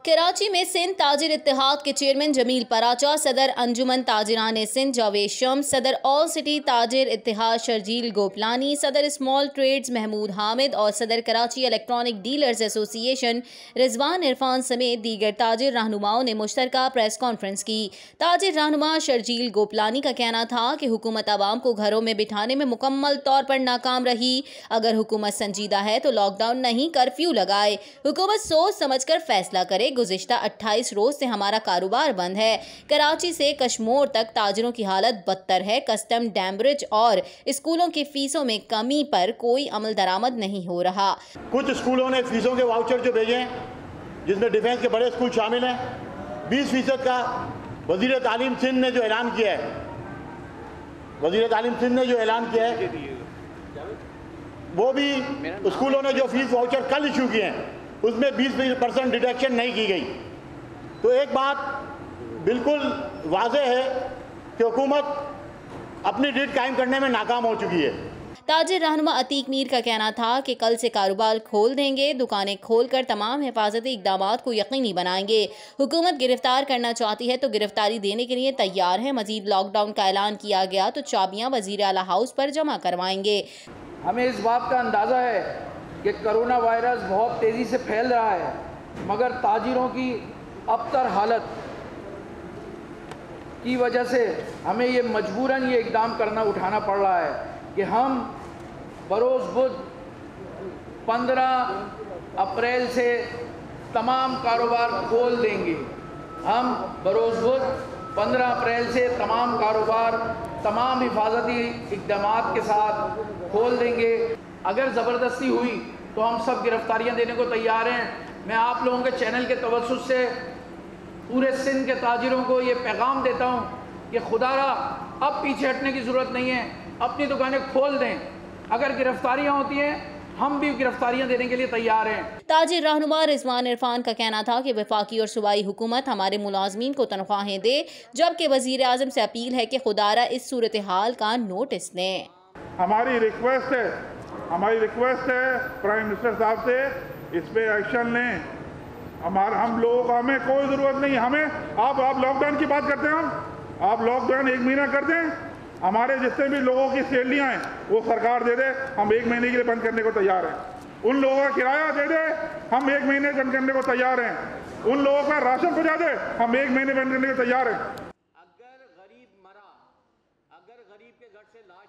कराची में सिंध ताजिर इत्तेहाद के चेयरमैन जमील पराचा, सदर अंजुमन ताजिरान सिंध जावेद शम्स, सदर ऑल सिटी ताजिर इत्तेहाद शर्जील गोपलानी, सदर स्मॉल ट्रेड्स महमूद हामिद और सदर Karachi electronic dealers association Rizwan Irfan समेत दीगर ताजिर रहनुमाओं ने मुश्तरका प्रेस कॉन्फ्रेंस की। ताजिर रहनुमा शर्जील गोपलानी का कहना था कि हुकूमत आवाम को घरों में बिठाने में मुकम्मल तौर पर नाकाम रही। अगर हुकूमत संजीदा है तो लॉकडाउन नहीं, कर्फ्यू लगाए। हुकूमत सोच समझ कर फैसला करे। गुज़िश्ता 28 रोज से हमारा कारोबार बंद है। कराची से कश्मोर तक ताजिरों की हालत बदतर है। कस्टम, डैम्ब्रिज और स्कूलों की फीसों में कमी पर कोई अमल दरामद नहीं हो रहा। कुछ स्कूलों ने फीसों के वाउचर जो भेजे हैं, जिसमें डिफेंस के बड़े स्कूल शामिल हैं, 20% का वज़ीर तालीम सिंध ने जो ऐलान किया है, वो भी स्कूलों ने जो फीस वाउचर कल इशू किए हैं उसमें 20% डिडक्शन नहीं की गई। तो एक बात बिल्कुल वाज़ेह है कि हुकूमत अपनी डीड कायम करने में नाकाम हो चुकी है। ताजिर रहनुमा अतीक मीर का कहना था कि कल से कारोबार खोल देंगे, दुकानें खोलकर तमाम हिफाजती इकदामात को यकीनी बनाएंगे। हुकूमत गिरफ्तार करना चाहती है तो गिरफ्तारी देने के लिए तैयार है। मजीद लॉकडाउन का ऐलान किया गया तो चाबियां वजीर आला हाउस पर जमा करवाएंगे। हमें इस बात का अंदाज़ा है कि कोरोना वायरस बहुत तेज़ी से फैल रहा है, मगर ताजिरों की अबतर हालत की वजह से हमें ये मजबूरन ये इक़दाम उठाना पड़ रहा है कि हम बरोज़ बुध 15 अप्रैल से तमाम कारोबार खोल देंगे। हम बरोज़ बुध 15 अप्रैल से तमाम कारोबार तमाम हिफाजती इक़दामात के साथ खोल देंगे। अगर ज़बरदस्ती हुई तो हम सब गिरफ्तारियां देने को तैयार हैं। मैं आप लोगों के चैनल के तवज्जुह से पूरे सिंध के ताजिरों को ये पैगाम देता हूँ कि खुदारा अब पीछे हटने की ज़रूरत नहीं है, अपनी दुकानें खोल दें। अगर गिरफ्तारियां होती हैं हम भी गिरफ्तारियां देने के लिए तैयार हैं। ताजिर रहनुमा रिजवान इरफान का कहना था कि वफाकी और सूबाई हुकूमत हमारे मुलाजमीन को तनख्वाहें दे, जबकि वजीर आज़म से अपील है कि खुदारा इस सूरत हाल का नोटिस दें। हमारी रिक्वेस्ट है प्राइम मिनिस्टर साहब से, इस पे एक्शन लें। हम लोगों को हमें कोई ज़रूरत नहीं, हमें आप लॉकडाउन की बात करते हैं, आप लॉकडाउन 1 महीना कर दें। हमारे जितने भी लोगों की सैलरियाँ हैं वो सरकार दे दे, हम 1 महीने के लिए बंद करने को तैयार हैं। उन लोगों का किराया दे दे, हम 1 महीने बंद करने को तैयार हैं। उन लोगों का राशन पहुँचा दे, हम 1 महीने बंद करने को तैयार हैं। अगर गरीब के घर से लाश